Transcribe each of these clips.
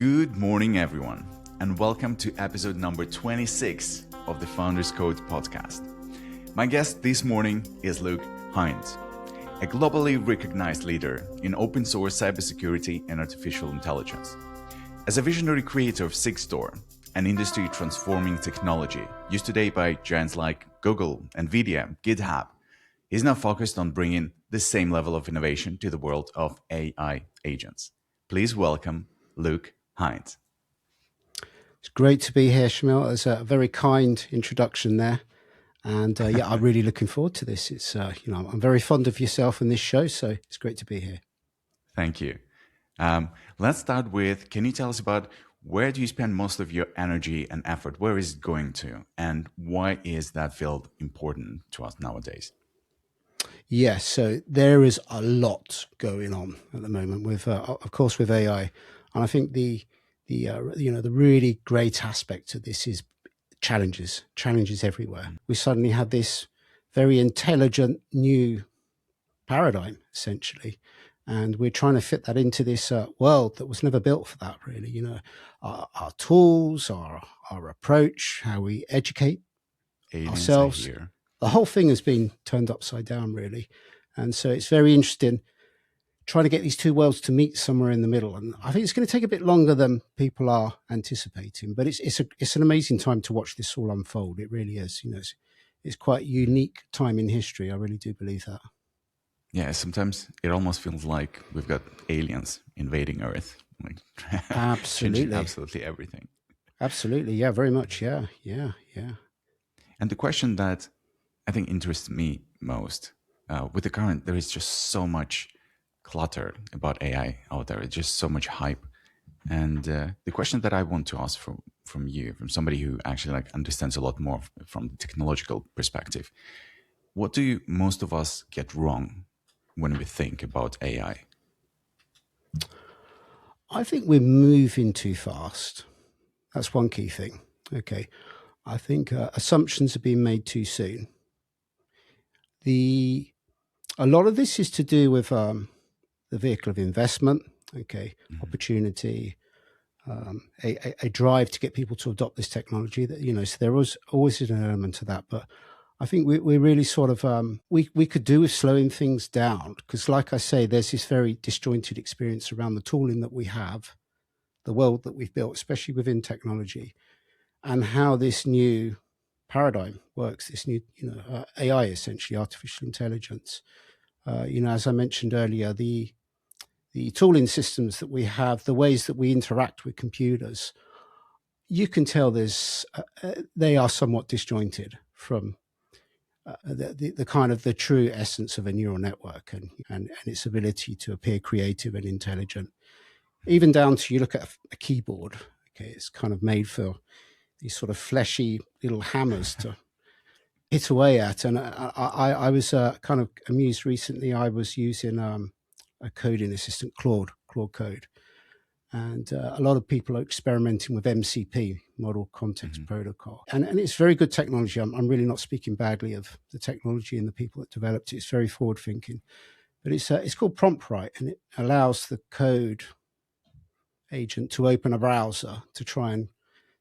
Good morning, everyone, and welcome to episode number 26 of the Founders Code podcast. My guest this morning is Luke Hinds, a globally recognized leader in open source cybersecurity and artificial intelligence. As a visionary creator of Sigstore, an industry transforming technology used today by giants like Google, NVIDIA, GitHub, he's now focused on bringing the same level of innovation to the world of AI agents. Please welcome Luke Hinds. It's great to be here, Shamil. It's a very kind introduction there. And I'm really looking forward to this. It's, I'm very fond of yourself and this show, so it's great to be here. Thank you. Let's start with, can you tell us about where do you spend most of your energy and effort? Where is it going to? And why is that field important to us nowadays? Yes, so there is a lot going on at the moment with, of course, with AI. And I think the really great aspect of this is challenges everywhere. We suddenly have this very intelligent new paradigm, essentially, and we're trying to fit that into this world that was never built for that, really. Our tools, our approach, how we educate ourselves. The whole thing has been turned upside down, really. And so it's very interesting trying to get these two worlds to meet somewhere in the middle. And I think it's going to take a bit longer than people are anticipating, but it's an amazing time to watch this all unfold. It really is. It's quite a unique time in history. I really do believe that. Yeah, sometimes it almost feels like we've got aliens invading Earth. Like absolutely. Absolutely everything. Absolutely. Yeah, very much. Yeah. And the question that I think interests me most with the current, there is just so much clutter about AI out there. It's just so much hype. And the question that I want to ask from you, from somebody who actually understands a lot more from the technological perspective, what do most of us get wrong when we think about AI? I think we're moving too fast. That's one key thing. Okay. I think assumptions are being made too soon. A lot of this is to do with the vehicle of investment, opportunity, a drive to get people to adopt this technology. That so there was always an element of that, but I think we really sort of we could do with slowing things down, because, like I say, there's this very disjointed experience around the tooling that we have, the world that we've built, especially within technology, and how this new paradigm works. This new AI, essentially artificial intelligence. As I mentioned earlier, the tooling systems that we have, the ways that we interact with computers, you can tell they are somewhat disjointed from the kind of the true essence of a neural network and its ability to appear creative and intelligent. Even down to, you look at a keyboard, it's kind of made for these sort of fleshy little hammers to hit away at. And I was kind of amused recently. I was using a coding assistant, Claude Code. And a lot of people are experimenting with MCP, Model Context Protocol. And it's very good technology. I'm really not speaking badly of the technology and the people that developed it. It's very forward thinking. But it's called PromptWrite, and it allows the code agent to open a browser to try and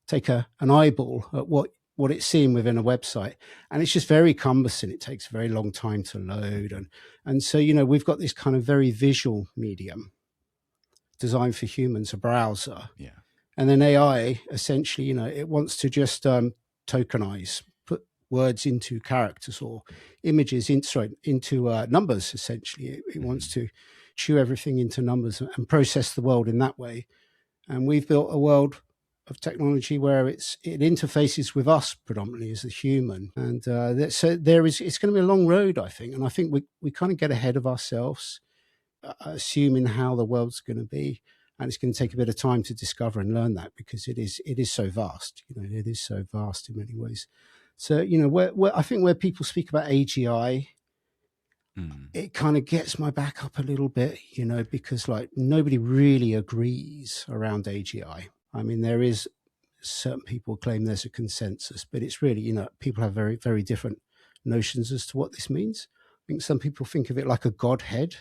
take an eyeball at what it's seeing within a website. And it's just very cumbersome. It takes a very long time to load. And so, we've got this kind of very visual medium designed for humans, a browser. Yeah. And then AI, essentially, it wants to just tokenize, put words into characters or images into numbers, essentially. It wants to chew everything into numbers and process the world in that way. And we've built a world of technology where it interfaces with us predominantly as a human. And so it's going to be a long road, I think. And I think we kind of get ahead of ourselves, assuming how the world's going to be. And it's going to take a bit of time to discover and learn that, because it is so vast. It is so vast in many ways. So, I think where people speak about AGI, it kind of gets my back up a little bit, because nobody really agrees around AGI. I mean, there is certain people claim there's a consensus, but it's really, people have very, very different notions as to what this means. I think some people think of it like a godhead,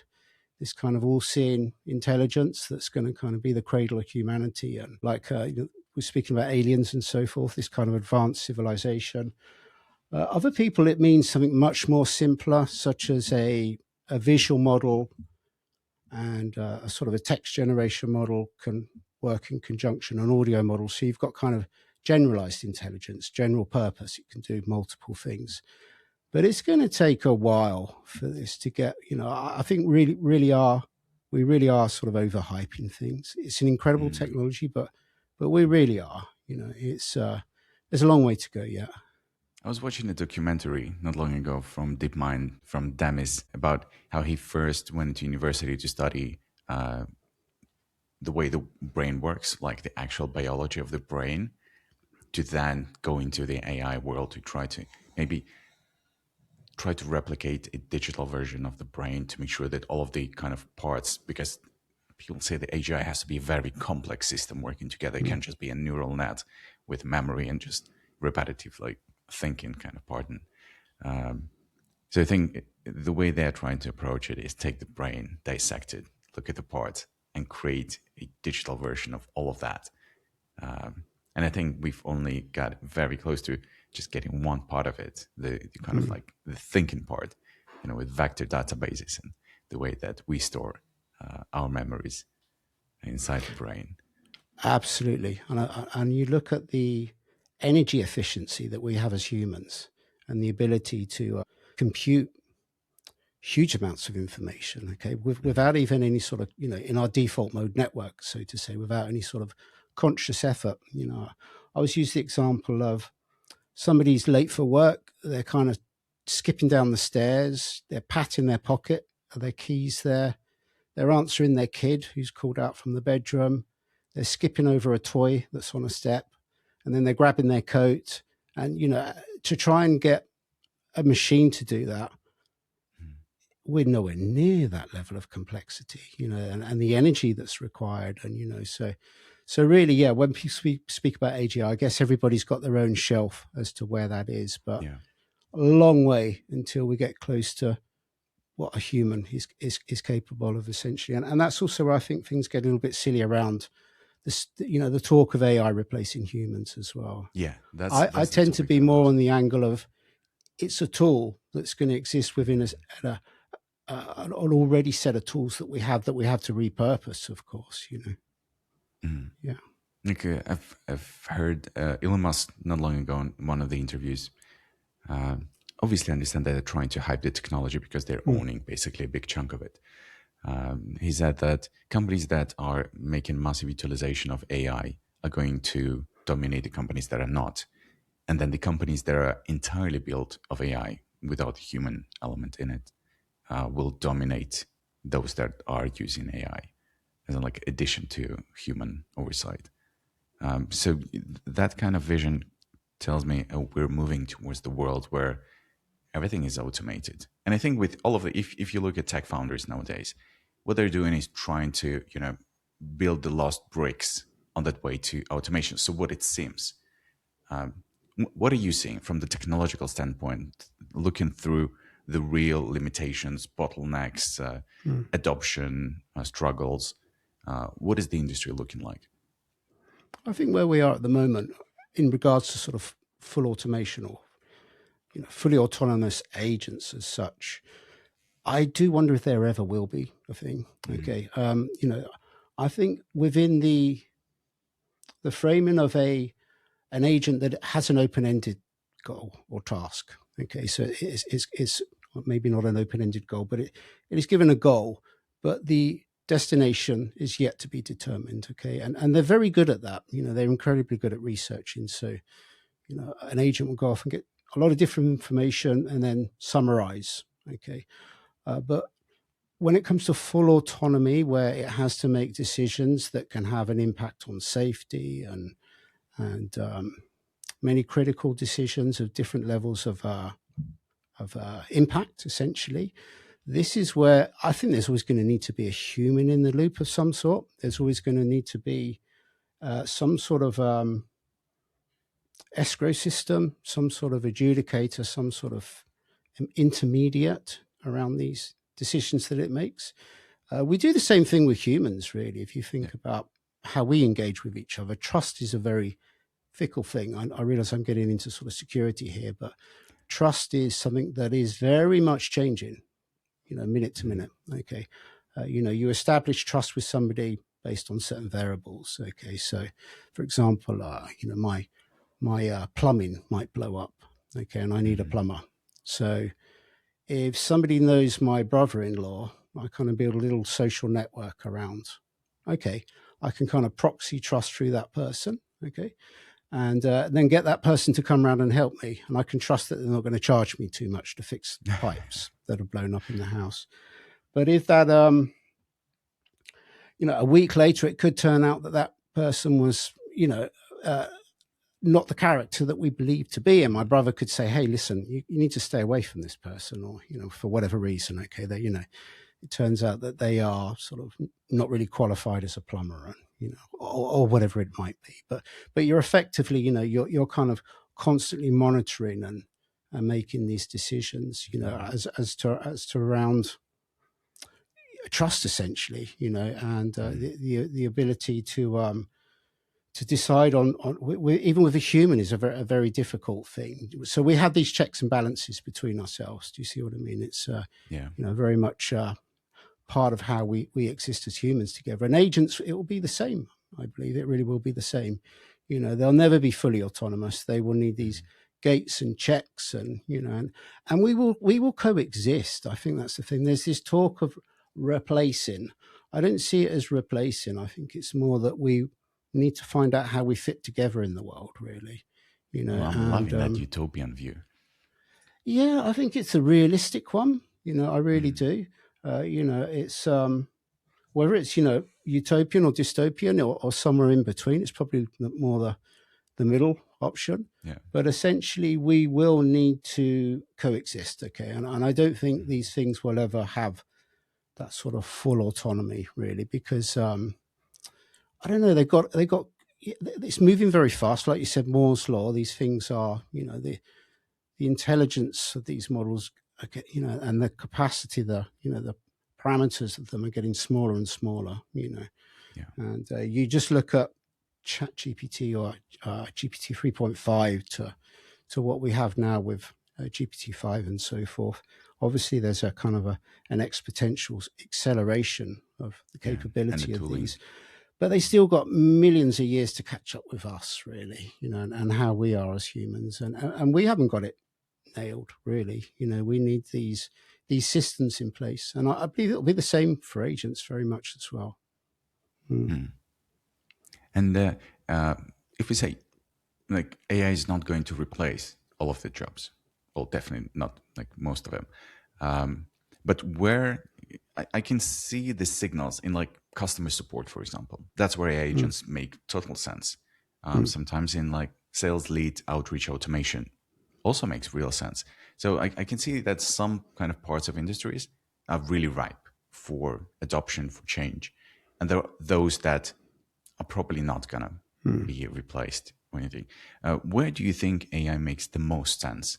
this kind of all-seeing intelligence that's going to kind of be the cradle of humanity. And like we're speaking about aliens and so forth, this kind of advanced civilization. Other people, it means something much more simpler, such as a visual model and a sort of a text generation model can work in conjunction, an audio model. So you've got kind of generalized intelligence, general purpose. It can do multiple things. But it's going to take a while for this to get, I think we really are sort of overhyping things. It's an incredible technology, but we really are, it's, there's a long way to go yet. I was watching a documentary not long ago from DeepMind, from Demis, about how he first went to university to study the way the brain works, like the actual biology of the brain, to then go into the AI world to try to replicate a digital version of the brain to make sure that all of the kind of parts, because people say the AGI has to be a very complex system working together. It can't just be a neural net with memory and just repetitive, like, thinking kind of part. So I think the way they're trying to approach it is take the brain, dissect it, look at the parts, and create a digital version of all of that. And I think we've only got very close to just getting one part of it, the kind of like the thinking part, with vector databases and the way that we store our memories inside the brain. Absolutely. And you look at the energy efficiency that we have as humans and the ability to compute huge amounts of information, okay, without even any sort of, in our default mode network, so to say, without any sort of conscious effort. I always use the example of somebody's late for work, they're kind of skipping down the stairs, they're patting their pocket, are their keys there, they're answering their kid who's called out from the bedroom, they're skipping over a toy that's on a step, and then they're grabbing their coat. And, to try and get a machine to do that, we're nowhere near that level of complexity, and the energy that's required. And, so really, yeah, when people speak about AGI, I guess everybody's got their own shelf as to where that is, but a long way until we get close to what a human is capable of, essentially. And that's also where I think things get a little bit silly around this, the talk of AI replacing humans as well. Yeah, I tend to be more on the angle of it's a tool that's going to exist within an already set of tools that we have to repurpose, of course, Yeah. Like I've heard Elon Musk not long ago in one of the interviews. Obviously, I understand that they're trying to hype the technology because they're owning basically a big chunk of it. He said that companies that are making massive utilization of AI are going to dominate the companies that are not. And then the companies that are entirely built of AI without human element in it will dominate those that are using AI as an like addition to human oversight. So that kind of vision tells me we're moving towards the world where everything is automated. And I think with all of it, if you look at tech founders nowadays, what they're doing is trying to, build the last bricks on that way to automation. So what it seems, what are you seeing from the technological standpoint, looking through the real limitations, bottlenecks, adoption, struggles? What is the industry looking like? I think where we are at the moment in regards to sort of full automation or fully autonomous agents as such, I do wonder if there ever will be a thing. Okay. I think within the framing of an agent that has an open-ended goal or task. Okay. So it's maybe not an open-ended goal, but it is given a goal, but the destination is yet to be determined. Okay. And they're very good at that. They're incredibly good at researching. So, an agent will go off and get a lot of different information and then summarize. Okay. But when it comes to full autonomy, where it has to make decisions that can have an impact on safety and many critical decisions of different levels of impact, essentially, this is where I think there's always going to need to be a human in the loop of some sort. There's always going to need to be some sort of escrow system, some sort of adjudicator, some sort of intermediate around these decisions that it makes. We do the same thing with humans, really. If you think about how we engage with each other, trust is a very fickle thing. I realize I'm getting into sort of security here, but trust is something that is very much changing, minute to minute. Okay. You establish trust with somebody based on certain variables. Okay. So for example, my plumbing might blow up. Okay. And I need a plumber. So if somebody knows my brother-in-law, I kind of build a little social network around. Okay. I can kind of proxy trust through that person. Okay. And then get that person to come around and help me. And I can trust that they're not going to charge me too much to fix pipes that have blown up in the house. But if that, a week later, it could turn out that that person was, not the character that we believe to be. And my brother could say, hey, listen, you need to stay away from this person, or, for whatever reason. Okay. That, it turns out that they are sort of not really qualified as a plumber, and, or whatever it might be. But you're effectively, you're kind of constantly monitoring and making these decisions, as to around trust, essentially, and the ability to decide on even with a human is a very difficult thing. So we have these checks and balances between ourselves. Do you see what I mean? It's very much part of how we exist as humans together. And agents, it will be the same. I believe it really will be the same. They'll never be fully autonomous. They will need these gates and checks, and and we will coexist. I think that's the thing. There's this talk of replacing. I don't see it as replacing. I think it's more that we need to find out how we fit together in the world, really. Well, I'm loving that utopian view. Yeah, I think it's a realistic one. I really do. It's whether it's utopian or dystopian or somewhere in between. It's probably more the middle option. Yeah. But essentially, we will need to coexist. Okay, and I don't think these things will ever have that sort of full autonomy, really, because I don't know. They got. It's moving very fast, like you said. Moore's law. These things are, the intelligence of these models, and the capacity, the parameters of them are getting smaller and smaller. And you just look at ChatGPT or GPT 3.5 to what we have now with GPT 5 and so forth. Obviously, there's a kind of an exponential acceleration of the capability of these. But they still got millions of years to catch up with us, really, and how we are as humans. And we haven't got it nailed, really. We need these systems in place. And I believe it'll be the same for agents very much as well. And if we say, like, AI is not going to replace all of the jobs, well, definitely not, like most of them. But where I can see the signals in, like, customer support, for example. That's where AI agents make total sense. Sometimes in, like, sales lead outreach automation also makes real sense. So I can see that some kind of parts of industries are really ripe for adoption, for change. And there are those that are probably not going to be replaced or anything. Where do you think AI makes the most sense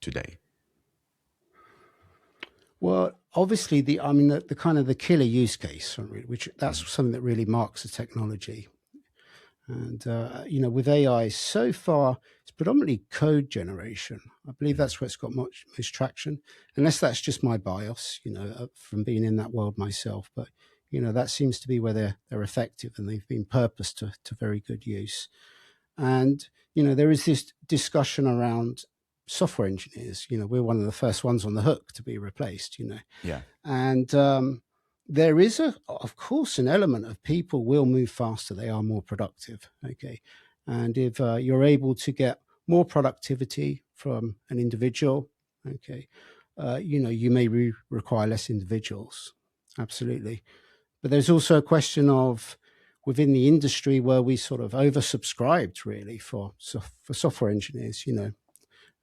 today? Well, obviously, the kind of the killer use case, which that's something that really marks the technology. And, with AI so far, it's predominantly code generation. I believe that's where it's got most traction, unless that's just my bias, from being in that world myself. But, that seems to be where they're effective, and they've been purposed to very good use. And, there is this discussion around software engineers. We're one of the first ones on the hook to be replaced, Yeah. And there is of course an element of people will move faster. They are more productive. Okay. And if you're able to get more productivity from an individual, okay, you may require less individuals. Absolutely. But there's also a question of within the industry where we sort of oversubscribed really for software engineers,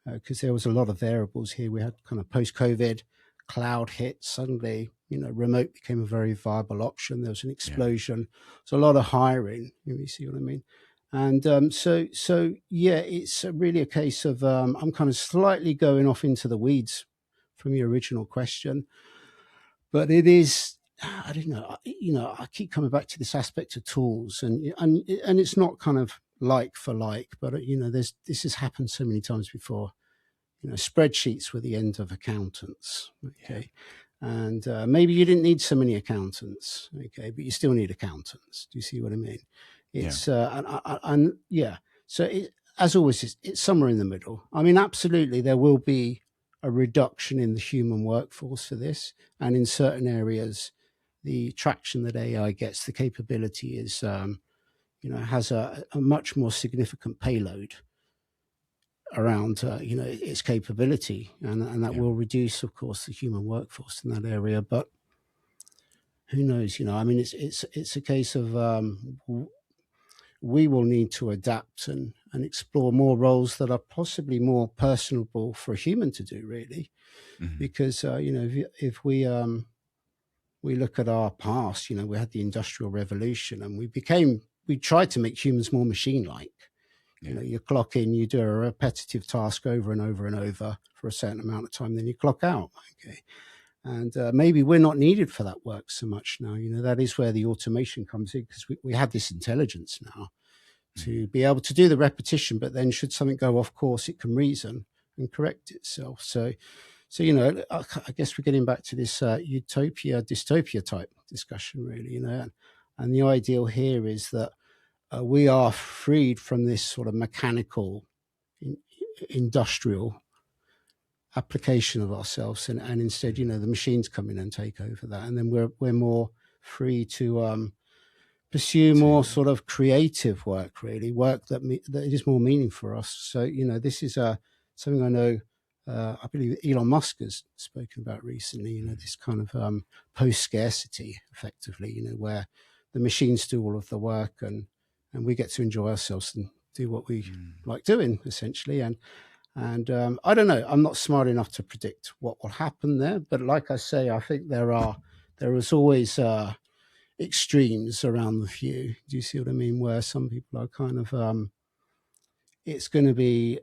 because there was a lot of variables here. We had kind of post-COVID, cloud hit, suddenly, remote became a very viable option. There was an explosion. So a lot of hiring, you see what I mean? And so it's really a case of I'm kind of slightly going off into the weeds from your original question. but it is, I don't know, I keep coming back to this aspect of tools, and it's not kind of like for like, but this has happened so many times before. Spreadsheets were the end of accountants. Okay. Yeah. And maybe you didn't need so many accountants. Okay. But you still need accountants. Do you see what I mean? It's, and yeah. So as always, it's somewhere in the middle. I mean, absolutely, there will be a reduction in the human workforce for this. And in certain areas, the traction that AI gets, the capability is, has a much more significant payload around its capability, and that will reduce, of course, the human workforce in that area. But who knows? I mean, it's a case of we will need to adapt and explore more roles that are possibly more personable for a human to do, really, because if we look at our past, we had the Industrial Revolution, and we tried to make humans more machine-like. You clock in, you do a repetitive task over and over and over for a certain amount of time, then you clock out. Okay. And maybe we're not needed for that work so much now. That is where the automation comes in, because we have this intelligence now to be able to do the repetition, but then should something go off course, it can reason and correct itself. So I guess we're getting back to this utopia, dystopia type discussion, really, and the ideal here is that we are freed from this sort of mechanical, industrial application of ourselves, and instead, the machines come in and take over that, and then we're more free to pursue more sort of creative work, really, work that is more meaning for us. So this is something I know. I believe Elon Musk has spoken about recently. This kind of post-scarcity, effectively, where the machines do all of the work, and we get to enjoy ourselves and do what we like doing, essentially. And I don't know, I'm not smart enough to predict what will happen there. But like I say, I think there is always extremes around the view. Do you see what I mean? Where some people are kind of, it's going to be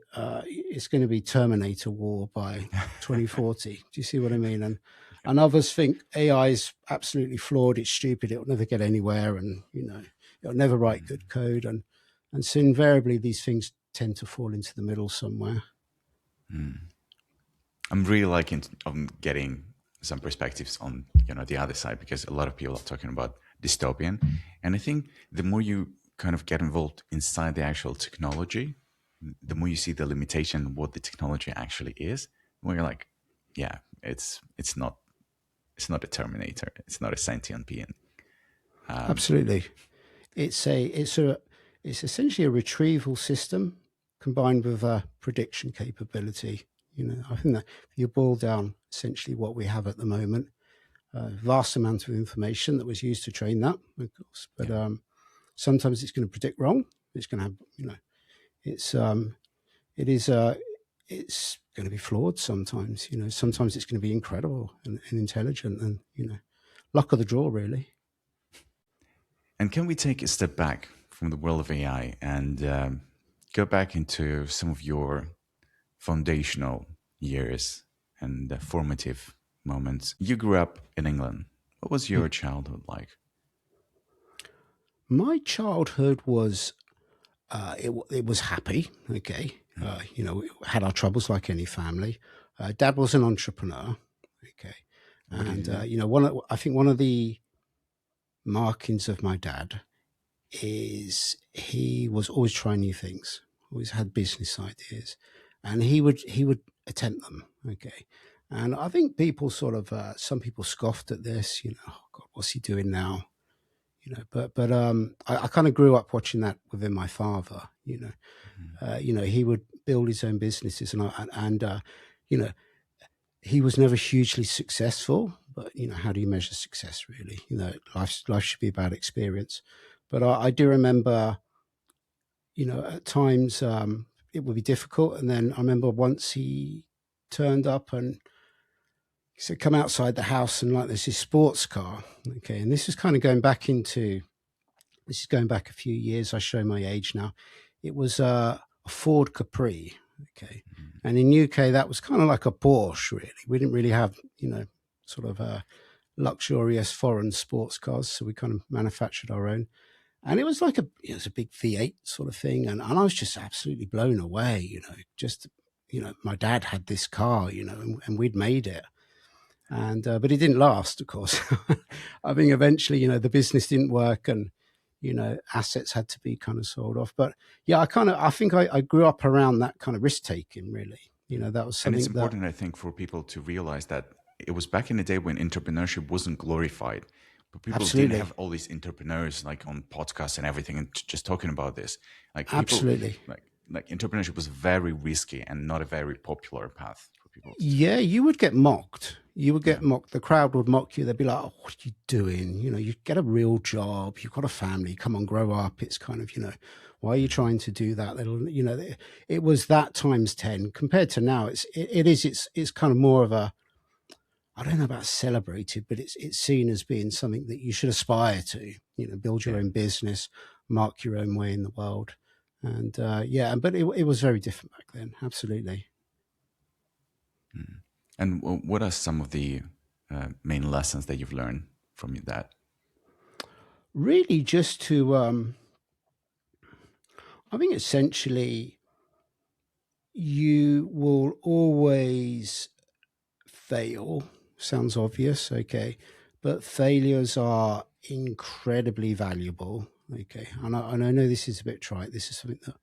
Terminator War by 2040. Do you see what I mean? And others think AI is absolutely flawed. It's stupid. It'll never get anywhere. And, it'll never write good code. And so invariably these things tend to fall into the middle somewhere. I'm really liking getting some perspectives on, the other side, because a lot of people are talking about dystopian. And I think the more you kind of get involved inside the actual technology, the more you see the limitation of what the technology actually is, where you're like, yeah, it's not a Terminator. It's not a sentient being. Absolutely. It's essentially a retrieval system combined with a prediction capability. I think that if you boil down essentially what we have at the moment, a vast amount of information that was used to train that, of course, but sometimes it's going to predict wrong. It's going to have, it's going to be flawed sometimes. Sometimes it's going to be incredible and intelligent, and luck of the draw, really. And can we take a step back from the world of AI and go back into some of your foundational years and formative moments? You grew up in England. What was your childhood like? My childhood was, it was happy. Okay. We had our troubles like any family. Dad was an entrepreneur. Okay. And, I think one of the markings of my dad is he was always trying new things, always had business ideas, and he would attempt them. Okay. And I think people sort of, some people scoffed at this, oh God, what's he doing now? But I kind of grew up watching that within my father. He would build his own businesses, and he was never hugely successful. But how do you measure success, really? Life should be about experience. But I do remember, at times it would be difficult, and then I remember once he turned up and he said, "Come outside the house," and there's his sports car. Okay, and this is going back a few years. I show my age now. It was a Ford Capri. Okay, and in UK that was kind of like a Porsche. Really, we didn't really have sort of luxurious foreign sports cars. So we kind of manufactured our own. And it was like it was a big V8 sort of thing. And I was just absolutely blown away, just, my dad had this car, and we'd made it. And, but it didn't last, of course. I think eventually, the business didn't work and, assets had to be kind of sold off. But yeah, I think I grew up around that kind of risk taking, really. That was something. And it's important, I think, for people to realize that it was back in the day when entrepreneurship wasn't glorified. But people didn't have all these entrepreneurs like on podcasts and everything and just talking about this. Like people, absolutely. Like entrepreneurship was very risky and not a very popular path for people. Yeah, you would get mocked. You would get mocked. The crowd would mock you. They'd be like, "Oh, what are you doing? You get a real job. You've got a family. Come on, grow up." It's kind of, why are you trying to do that? It was that times 10 compared to now. It's kind of more of a, I don't know about celebrated, but it's seen as being something that you should aspire to, build your own business, mark your own way in the world. And but it was very different back then. Absolutely. And what are some of the main lessons that you've learned from that? Really just to, I think essentially you will always fail. Sounds obvious, okay, but failures are incredibly valuable, okay. And I know this is a bit trite. This is something that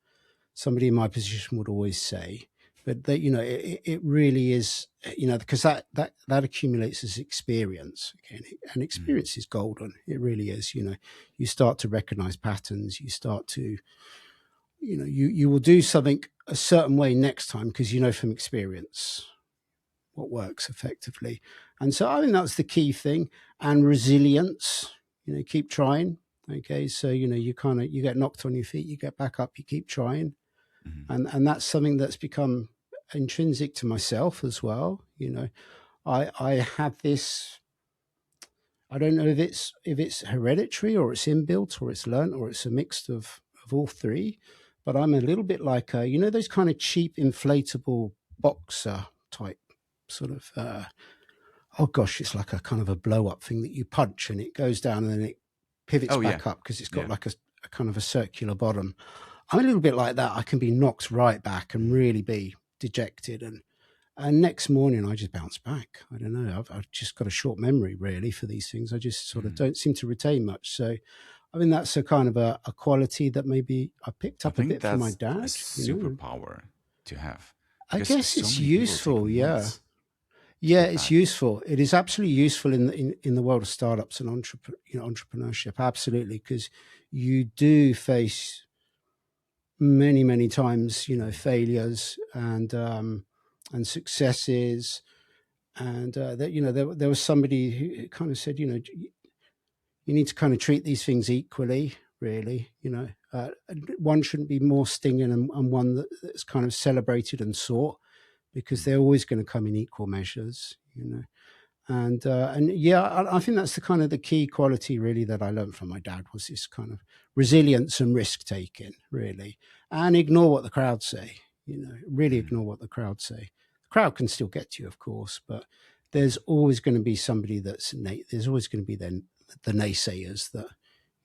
somebody in my position would always say, but that it really is, because that accumulates as experience, okay, and experience is golden. It really is. You start to recognize patterns. You start to, you will do something a certain way next time because from experience what works effectively. And so I think that's the key thing. And resilience, keep trying. Okay. So, you get knocked on your feet, you get back up, you keep trying. And that's something that's become intrinsic to myself as well. I had this, I don't know if it's hereditary or it's inbuilt or it's learned or it's a mix of all three, but I'm a little bit like, those kind of cheap inflatable boxer type sort of it's like a kind of a blow up thing that you punch and it goes down and then it pivots back up because it's got like a kind of a circular bottom. I'm a little bit like that. I can be knocked right back and really be dejected, and next morning I just bounce back. I don't know, I've just got a short memory really for these things. I just sort of don't seem to retain much. So I mean that's a kind of a quality that maybe I picked up a bit from my dad. A superpower to have. I guess it's useful. Yeah, it's useful. It is absolutely useful in the world of startups and entrepreneurship. Absolutely, because you do face many times, failures and successes, and that there was somebody who kind of said, you need to kind of treat these things equally. Really, one shouldn't be more stinging and one that's kind of celebrated and sought, because they're always going to come in equal measures, and I think that's the kind of the key quality really that I learned from my dad, was this kind of resilience and risk taking, really, and ignore what the crowd say, really ignore what the crowd say. The crowd can still get to you, of course, but there's always going to be somebody there's always going to be the naysayers that,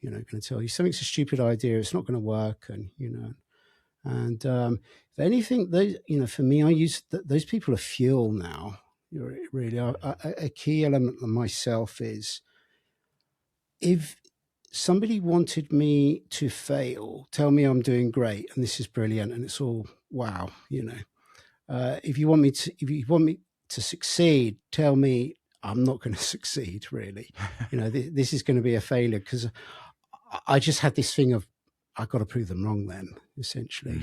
going to tell you something's a stupid idea, it's not going to work, and and if anything, those, for me, I use those people are fuel now. Really, a key element of myself is, if somebody wanted me to fail, tell me I'm doing great and this is brilliant and it's all wow. If you want me to succeed, tell me I'm not going to succeed. Really, this is going to be a failure, because I just had this thing of, I've got to prove them wrong then, essentially.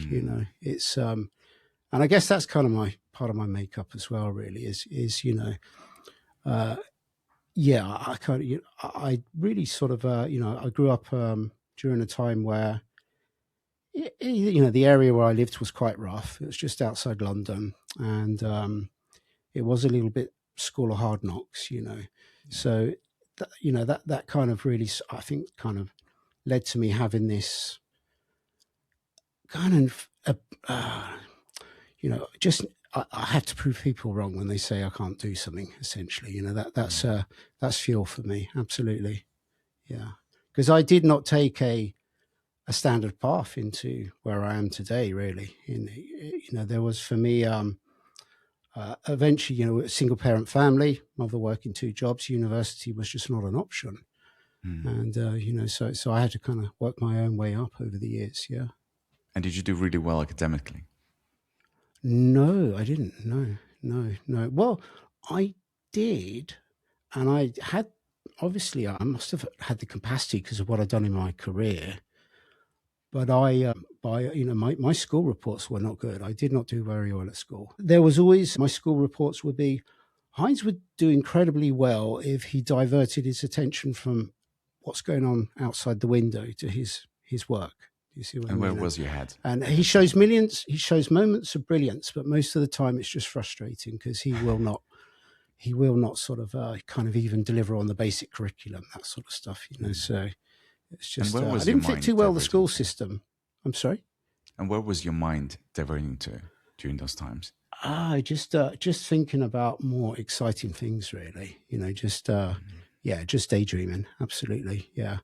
It's and I guess that's kind of part of my makeup as well, really, is I really sort of I grew up during a time where the area where I lived was quite rough. It was just outside London, and it was a little bit school of hard knocks, so that kind of really, I think, kind of led to me having this kind of just I have to prove people wrong when they say I can't do something. Essentially, that's fuel for me. Absolutely, yeah. Because I did not take a standard path into where I am today. Really, there was for me. Eventually, a single parent family, mother working 2 jobs, university was just not an option. And, so I had to kind of work my own way up over the years. Yeah. And did you do really well academically? No, I didn't. No. Well, I did. And I had, obviously, I must have had the capacity because of what I'd done in my career. But my school reports were not good. I did not do very well at school. There was always, my school reports would be, Hinds would do incredibly well if he diverted his attention from what's going on outside the window to his work. You see what I mean? And where was your head? And he shows moments of brilliance, but most of the time it's just frustrating because he will not sort of kind of even deliver on the basic curriculum, that sort of stuff, so it's just, I didn't fit too well the school system. I'm sorry? And where was your mind diverting to during those times? Just thinking about more exciting things, really. Just daydreaming. Absolutely, yeah.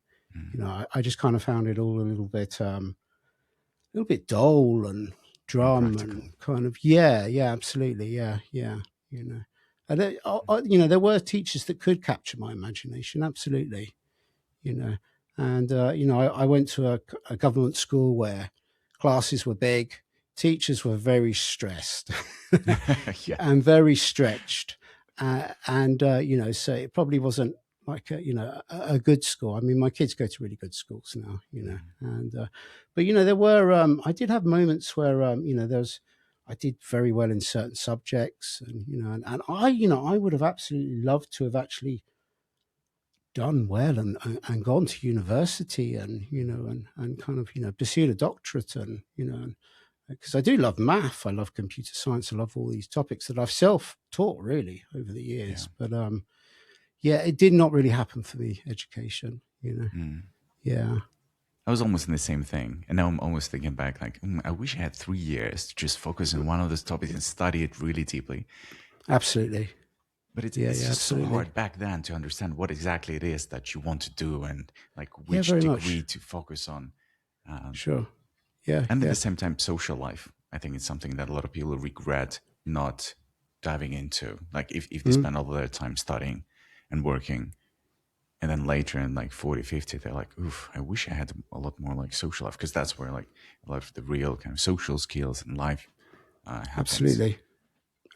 I just kind of found it all a little bit dull and drum and kind of absolutely, yeah. And there were teachers that could capture my imagination, absolutely. And I went to a government school where classes were big, teachers were very stressed and very stretched, so it probably wasn't like a good school. I mean, my kids go to really good schools now, and but there were I did have moments where I did very well in certain subjects, and I would have absolutely loved to have actually done well and gone to university and kind of pursued a doctorate and because I do love math, I love computer science, I love all these topics that I've self-taught really over the years. But it did not really happen for me, education. Yeah. I was almost in the same thing, and now I'm almost thinking back like I wish I had 3 years to just focus on one of those topics and study it really deeply. Absolutely. But it's just so hard back then to understand what exactly it is that you want to do and like which degree to focus on. Sure. Yeah. And at the same time, social life. I think it's something that a lot of people regret not diving into. Like if they spend all of their time studying and working, and then later in like 40, 50, they're like, oof, I wish I had a lot more like social life, because that's where like a lot of the real kind of social skills in life happens.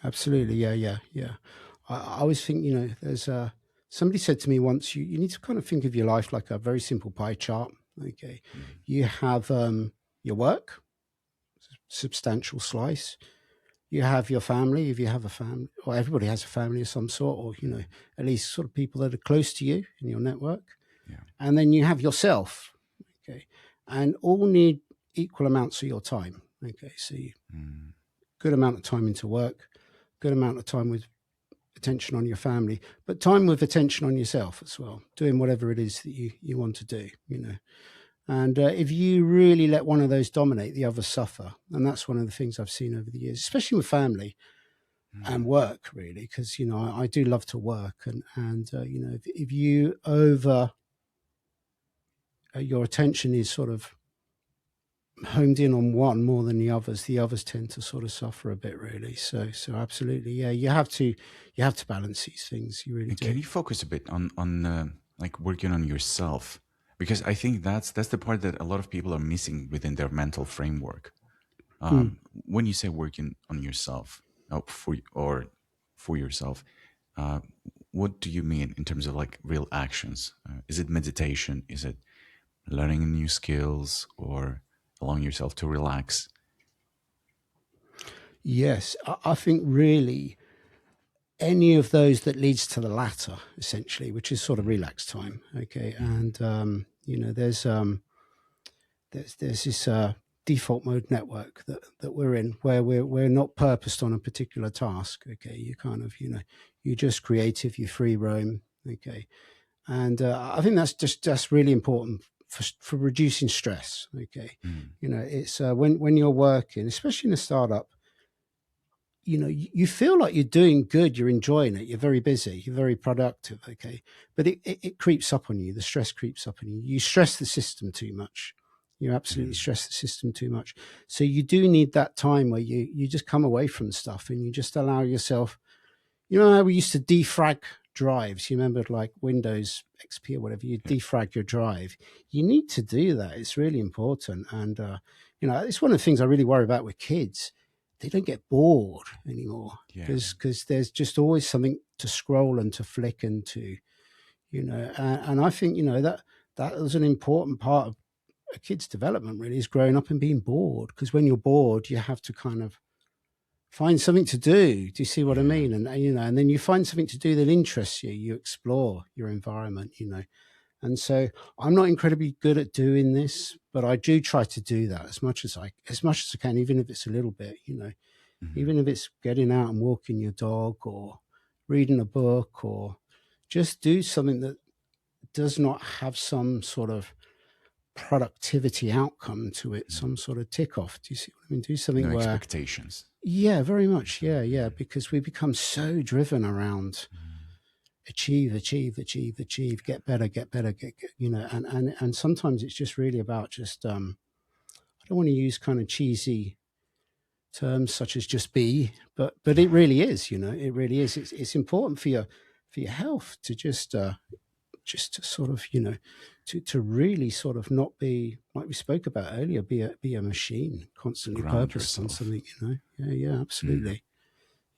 Absolutely. Yeah. I always think, there's somebody said to me once, you need to kind of think of your life like a very simple pie chart. Okay. You have your work, substantial slice. You have your family, if you have a family, or everybody has a family of some sort, or, at least sort of people that are close to you in your network. Yeah. And then you have yourself. Okay. And all need equal amounts of your time. Okay. So good amount of time into work, good amount of time with attention on your family, but time with attention on yourself as well, doing whatever it is that you want to do, And if you really let one of those dominate, the others suffer. And that's one of the things I've seen over the years, especially with family and work, really, because, I do love to work. And if you your attention is sort of homed in on one more than the others tend to sort of suffer a bit, really. So absolutely, yeah, you have to balance these things. You really do. Can you focus a bit on like working on yourself? Because I think that's the part that a lot of people are missing within their mental framework. When you say working on yourself for yourself, what do you mean in terms of like real actions? Is it meditation? Is it learning new skills, or allowing yourself to relax? Yes, I think really any of those that leads to the latter, essentially, which is sort of relax time. Okay. And, there's this default mode network that we're in where we're not purposed on a particular task. Okay. You kind of, you're just creative, you free roam. Okay. And I think that's really important for reducing stress. Okay. It's when you're working, especially in a startup, you feel like you're doing good, you're enjoying it, you're very busy, you're very productive, okay? But it creeps up on you. The stress creeps up on you. You stress the system too much. You absolutely stress the system too much. So you do need that time where you just come away from stuff and you just allow yourself, how we used to defrag drives? You remember, like Windows XP or whatever, you defrag your drive. You need to do that. It's really important. And, it's one of the things I really worry about with kids. They don't get bored anymore because there's just always something to scroll and to flick and to, and I think, that was an important part of a kid's development, really, is growing up and being bored. Because when you're bored, you have to kind of find something to do. Do you see what I mean? And, and then you find something to do that interests you. You explore your environment, And so I'm not incredibly good at doing this, but I do try to do that as much as I can, even if it's a little bit, even if it's getting out and walking your dog or reading a book or just do something that does not have some sort of productivity outcome to it, some sort of tick off. Do you see what I mean? Do something no where expectations. Yeah, very much. Yeah. Because we become so driven around achieve, get better, and sometimes it's just really about just, I don't want to use kind of cheesy terms such as just be, but it really is, it really is. It's important for your health to just to sort of, to really sort of not be, like we spoke about earlier, be a machine, constantly purposed on something, Yeah, absolutely.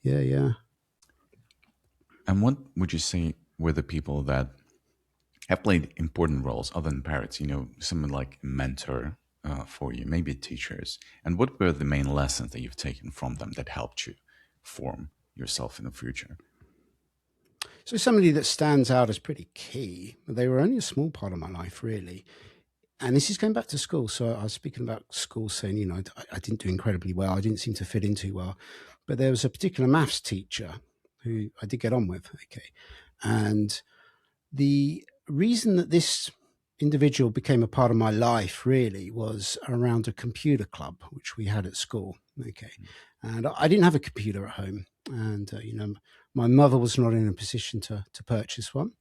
Yeah. And what would you say were the people that have played important roles other than parents, someone like a mentor for you, maybe teachers? And what were the main lessons that you've taken from them that helped you form yourself in the future? So somebody that stands out as pretty key, they were only a small part of my life, really. And this is going back to school. So I was speaking about school, saying, I didn't do incredibly well. I didn't seem to fit in too well. But there was a particular maths teacher who I did get on with. Okay. And the reason that this individual became a part of my life really was around a computer club, which we had at school. Okay. And I didn't have a computer at home. And, my mother was not in a position to purchase one.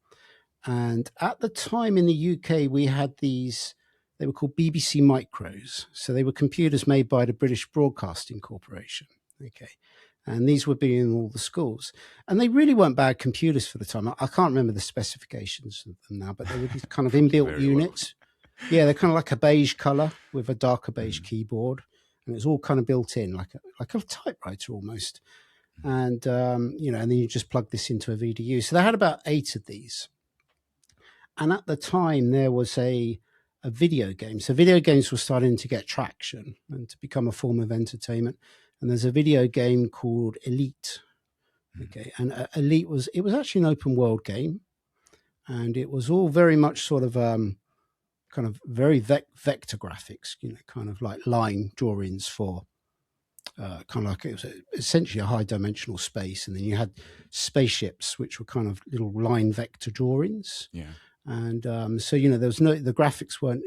And at the time in the UK, we had these, they were called BBC Micros. So they were computers made by the British Broadcasting Corporation. Okay. And these would be in all the schools. And they really weren't bad computers for the time. I can't remember the specifications of them now, but they were these kind of inbuilt units. Yeah, they're kind of like a beige color with a darker beige keyboard. And it's all kind of built in, like a typewriter almost. And, and then you just plug this into a VDU. So they had about 8 of these. And at the time, there was a video game. So video games were starting to get traction and to become a form of entertainment. And there's a video game called Elite. Okay. And Elite was actually an open world game. And it was all very much sort of kind of very vector graphics, kind of like line drawings for kind of like, it was essentially a high dimensional space. And then you had spaceships, which were kind of little line vector drawings. Yeah. And so, there was the graphics weren't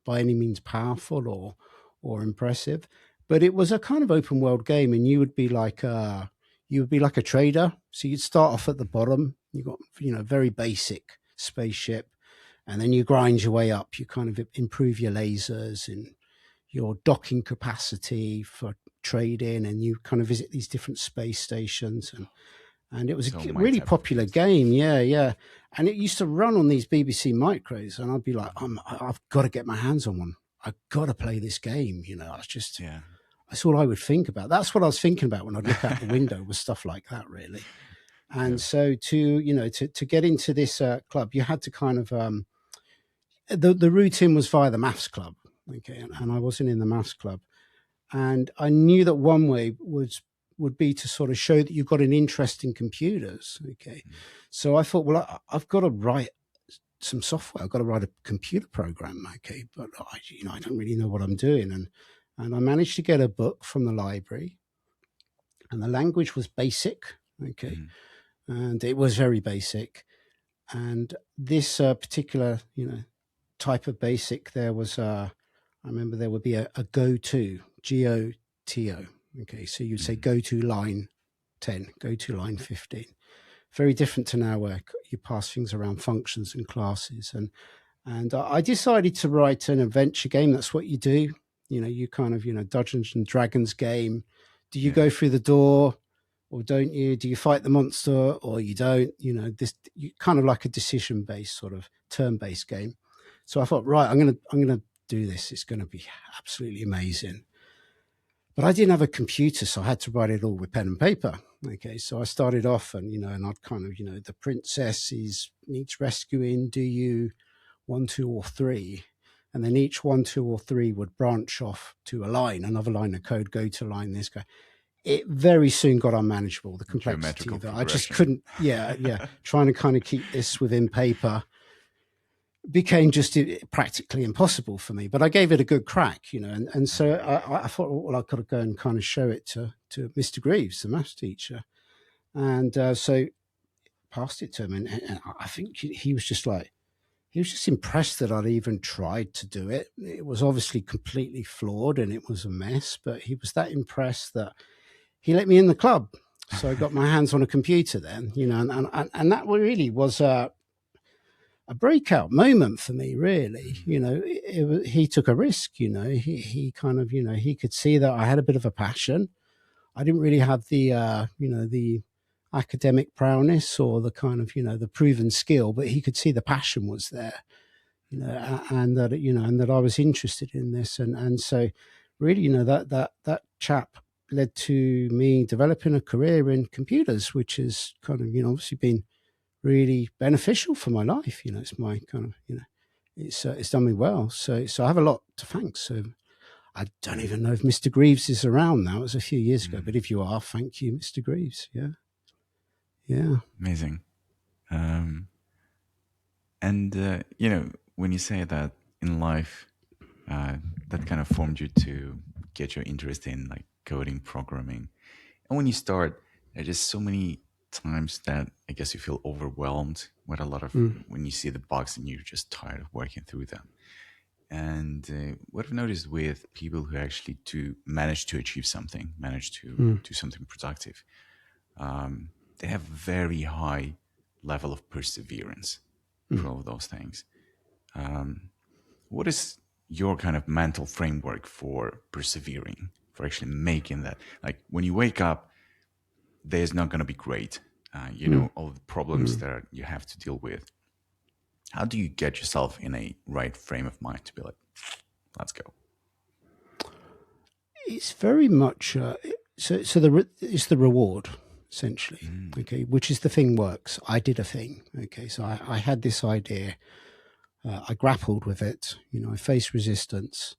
by any means powerful or impressive, but it was a kind of open world game. And you would be like a trader. So you'd start off at the bottom. You got, very basic spaceship, and then you grind your way up. You kind of improve your lasers and your docking capacity for trading, and you kind of visit these different space stations, and it was a really popular game. Yeah. And it used to run on these BBC Micros, and I'd be like, I've got to get my hands on one. I've got to play this game. That's all I would think about. That's what I was thinking about when I'd look out the window, was stuff like that, really. And so to get into this club, you had to kind of, the route in was via the maths club. Okay. And I wasn't in the maths club. And I knew that one way would be to sort of show that you've got an interest in computers. Okay. So I thought, well, I've got to write some software. I've got to write a computer program. Okay. But I don't really know what I'm doing. And I managed to get a book from the library, and the language was BASIC. Okay. And it was very basic. And this particular, type of BASIC, there was I remember there would be a GOTO, GOTO. Okay, so you'd say go to line 10, go to line 15. Very different to now where you pass things around functions and classes. And I decided to write an adventure game. That's what you do. You kind of, Dungeons and Dragons game. Do you go through the door or don't you? Do you fight the monster or you don't? This kind of like a decision-based sort of turn-based game. So I thought, right, I'm gonna do this. It's going to be absolutely amazing. But I didn't have a computer, so I had to write it all with pen and paper. Okay, so I started off and I'd kind of, the princess needs rescuing. Do you 1, 2, or 3? And then each 1, 2, or 3 would branch off to a line, another line of code, go to line this guy. It very soon got unmanageable, the complexity of it. I just couldn't, trying to kind of keep this within paper became just practically impossible for me. But I gave it a good crack, and so I thought, well, I could go and kind of show it to Mr. Greaves, the maths teacher. And so passed it to him, and I think he was just impressed that I'd even tried to do it. It was obviously completely flawed and it was a mess, but he was that impressed that he let me in the club. So I got my hands on a computer then, and that really was a breakout moment for me, really. He took a risk, he kind of, he could see that I had a bit of a passion. I didn't really have the academic prowess or the kind of, the proven skill, but he could see the passion was there, and that I was interested in this. And so really, that chap led to me developing a career in computers, which has kind of, obviously been really beneficial for my life. It's my kind of, it's done me well. So I have a lot to thank. So I don't even know if Mr. Greaves is around now. It was a few years ago, but if you are, thank you, Mr. Greaves. Yeah. Amazing. And when you say that in life, that kind of formed you to get your interest in like coding, programming. And when you start, there's just so many times that I guess you feel overwhelmed with a lot of when you see the bugs and you're just tired of working through them. And what I've noticed with people who actually do manage to achieve something, manage to do something productive, they have very high level of perseverance for all of those things. What is your kind of mental framework for persevering, for actually making that? Like when you wake up, there's not going to be great. All the problems that you have to deal with. How do you get yourself in a right frame of mind to be like, let's go? It's very much it's the reward essentially. Okay, which is the thing works. I did a thing. Okay, so I had this idea. I grappled with it. I faced resistance.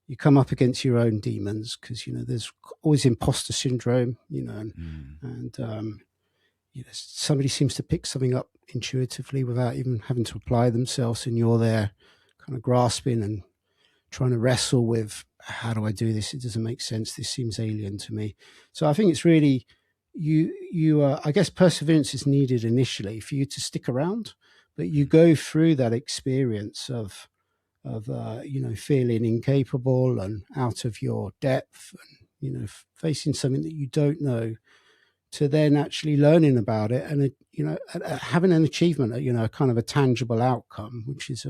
You come up against your own demons because there's always imposter syndrome. And somebody seems to pick something up intuitively without even having to apply themselves, and you're there kind of grasping and trying to wrestle with, how do I do this? It doesn't make sense. This seems alien to me. So I think it's really I guess perseverance is needed initially for you to stick around, but you go through that experience of feeling incapable and out of your depth, and facing something that you don't know, to then actually learning about it and having an achievement, a kind of a tangible outcome, which is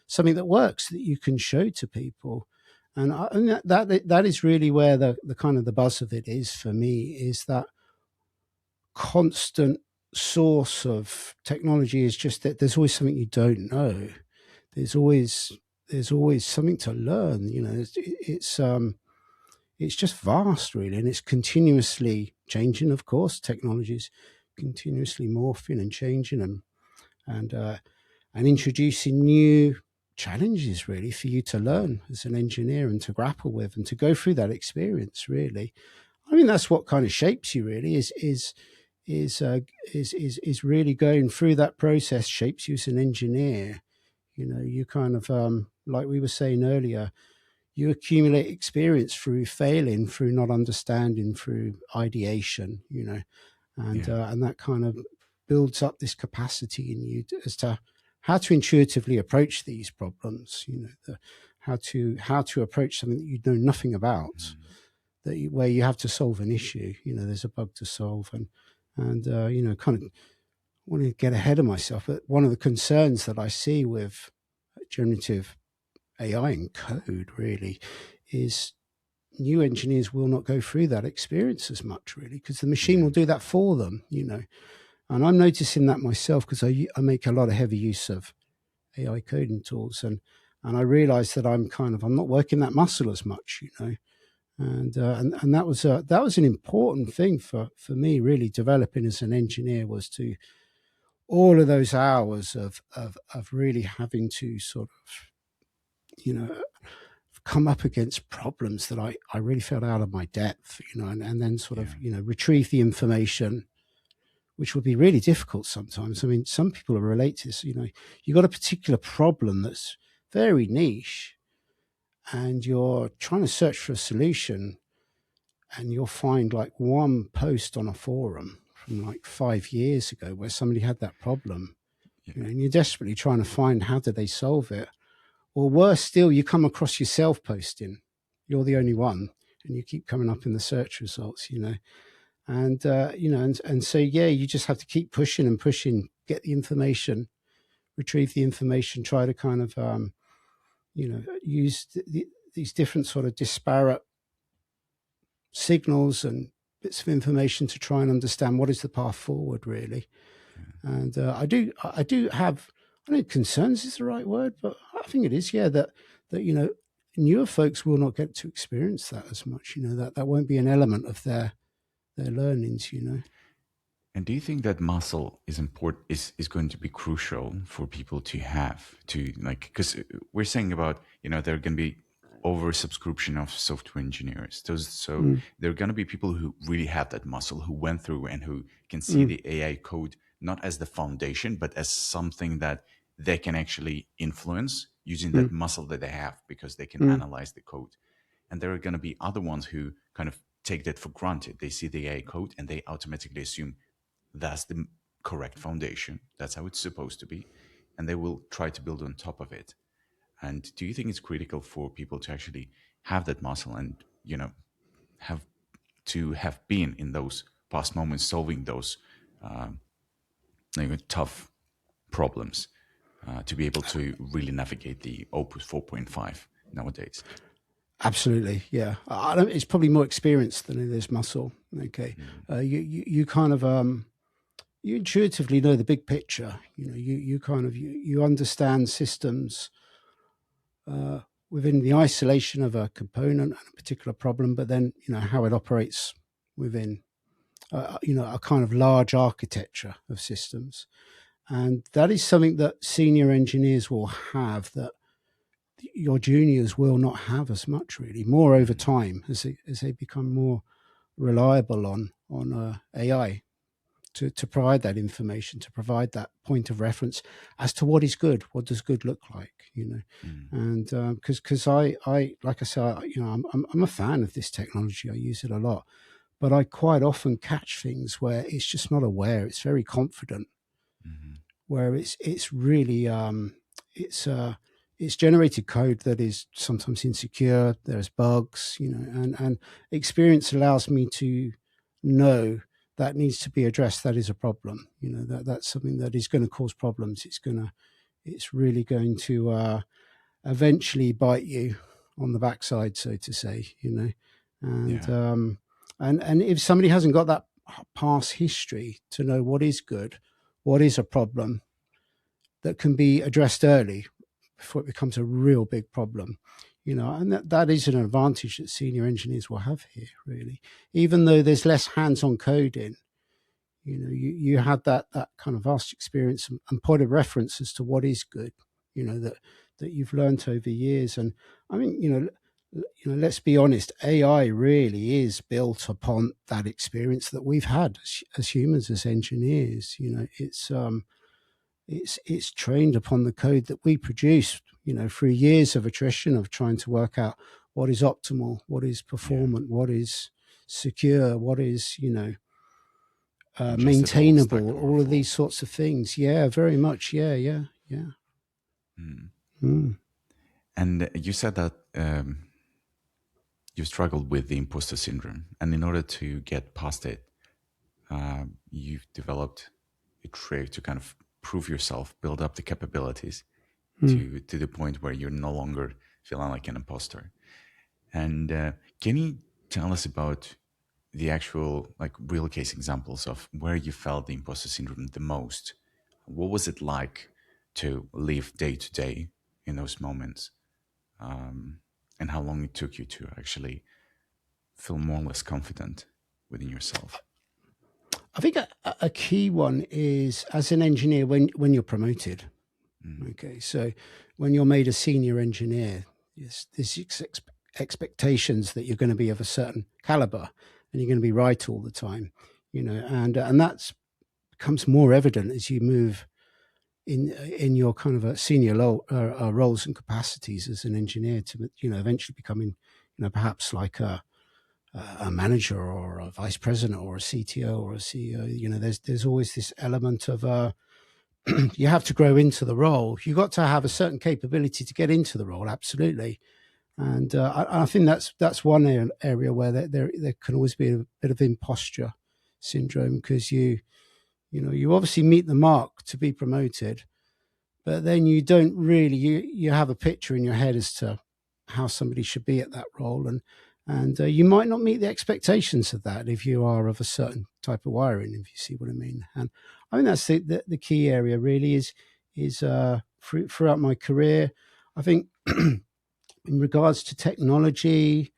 something that works, that you can show to people. And that is really where the kind of the buzz of it is for me, is that constant source of technology is just that there's always something you don't know. There's always something to learn. It's just vast, really, and it's continuously changing. Of course, technology is continuously morphing and changing, and introducing new challenges, really, for you to learn as an engineer and to grapple with and to go through that experience. Really, I mean, that's what kind of shapes you. Really, is really going through that process shapes you as an engineer. You kind of like we were saying earlier. You accumulate experience through failing, through not understanding, through ideation, and that kind of builds up this capacity in you as to how to intuitively approach these problems. How to approach something that you know nothing about, where you have to solve an issue. There's a bug to solve, and kind of want to get ahead of myself. But one of the concerns that I see with generative AI in code really is new engineers will not go through that experience as much, really, because the machine will do that for them. And I'm noticing that myself, because I make a lot of heavy use of AI coding tools, and I realize that I'm not working that muscle as much, and that was an important thing for me, really, developing as an engineer, was to all of those hours of really having to sort of come up against problems that I really felt out of my depth, and then sort of retrieve the information, which would be really difficult sometimes. I mean, some people will relate to this. You've got a particular problem that's very niche, and you're trying to search for a solution, and you'll find like one post on a forum from like 5 years ago where somebody had that problem, and you're desperately trying to find how did they solve it. Or worse still, you come across yourself posting. You're the only one, and you keep coming up in the search results, And, and so, you just have to keep pushing and pushing, get the information, retrieve the information, try to kind of, use these different sort of disparate signals and bits of information to try and understand what is the path forward, really. And I do have, I don't know, concerns is the right word, but I think it is, that newer folks will not get to experience that as much, that won't be an element of their learnings, And do you think that muscle is important, is going to be crucial for people to have, to like, because we're saying about, there are going to be oversubscription of software engineers. There are going to be people who really have that muscle, who went through and who can see the AI code not as the foundation, but as something that they can actually influence using that muscle that they have, because they can analyze the code. And there are going to be other ones who kind of take that for granted. They see the AI code and they automatically assume that's the correct foundation. That's how it's supposed to be. And they will try to build on top of it. And do you think it's critical for people to actually have that muscle and, have been in those past moments solving those tough problems to be able to really navigate the Opus 4.5 nowadays? Absolutely, yeah. It's probably more experience than it is muscle. Okay, you kind of you intuitively know the big picture. You kind of you understand systems within the isolation of a component and a particular problem, but then how it operates within a kind of large architecture of systems, and that is something that senior engineers will have that your juniors will not have as much, really, more over time as they become more reliable on AI to provide that information, to provide that point of reference as to what is good, what does good look like, and because I like I said, I'm a fan of this technology. I use it a lot, but I quite often catch things where it's just not aware. It's very confident, where it's really it's generated code that is sometimes insecure. There's bugs, and experience allows me to know that needs to be addressed. That is a problem. That's something that is going to cause problems. It's really going to eventually bite you on the backside, so to say. And and if somebody hasn't got that past history to know what is good, what is a problem that can be addressed early before it becomes a real big problem, and that is an advantage that senior engineers will have here, really. Even though there's less hands-on coding, you had that kind of vast experience and point of reference as to what is good, that you've learned over years. And I mean, let's be honest, AI really is built upon that experience that we've had as humans, as engineers. It's trained upon the code that we produce, through years of attrition of trying to work out what is optimal, what is performant, what is secure, what is, maintainable, all of these sorts of things. Yeah, very much. Yeah. And you said that you struggled with the imposter syndrome, and in order to get past it, you've developed a trick to kind of prove yourself, build up the capabilities to the point where you're no longer feeling like an imposter. And can you tell us about the actual, like, real case examples of where you felt the imposter syndrome the most? What was it like to live day to day in those moments? And how long it took you to actually feel more or less confident within yourself? I think a key one is, as an engineer, when you're promoted. Okay, so when you're made a senior engineer, there's expectations that you're going to be of a certain caliber, and you're going to be right all the time, and that becomes more evident as you move in your kind of a senior roles and capacities as an engineer to eventually becoming perhaps like a manager or a vice president or a CTO or a CEO. There's always this element of you have to grow into the role. You got to have a certain capability to get into the role, absolutely. And I think that's one area where there can always be a bit of imposture syndrome, because you obviously meet the mark to be promoted, but then you don't really you have a picture in your head as to how somebody should be at that role, and you might not meet the expectations of that if you are of a certain type of wiring, if you see what I mean. And I think that's the key area really is throughout my career. I think in regards to technology,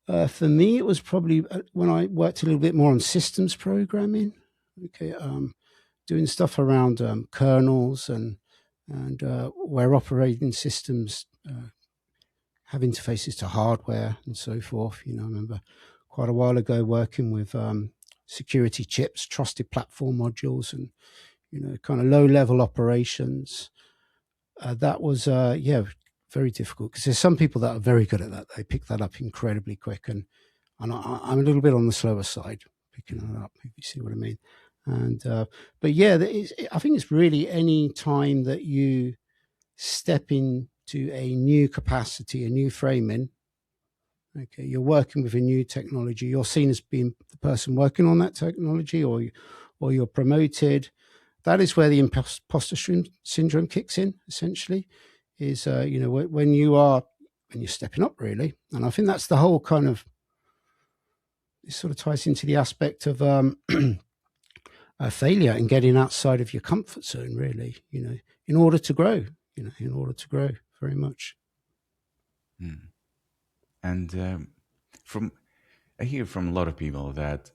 for me, it was probably when I worked a little bit more on systems programming. Okay, doing stuff around kernels and where operating systems have interfaces to hardware and so forth. I remember quite a while ago working with security chips, trusted platform modules, and kind of low level operations. That was very difficult, because there's some people that are very good at that. They pick that up incredibly quick, and I'm a little bit on the slower side picking that up, if you see what I mean. And but yeah, I think it's really any time that you step into a new capacity, a new framing. Okay, you're working with a new technology. You're seen as being the person working on that technology, or you're promoted. That is where the imposter syndrome kicks in. Essentially, is when you're stepping up, really. And I think that's the whole kind of. It sort of ties into the aspect of failure and getting outside of your comfort zone, really. In order to grow. In order to grow, very much. And I hear from a lot of people that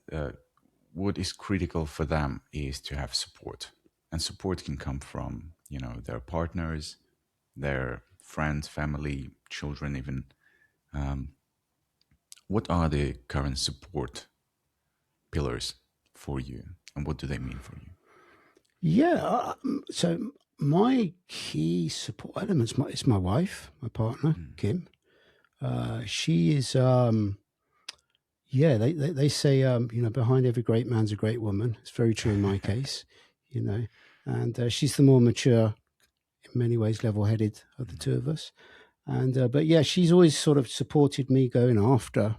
what is critical for them is to have support, and support can come from their partners, their friends, family, children, even. What are the current support pillars for you, and what do they mean for you? Yeah, so my key support elements is my wife, my partner, Kim. She is, they say, behind every great man's a great woman. It's very true in my case, and she's the more mature, in many ways, level-headed of the two of us. And, but yeah, she's always sort of supported me going after,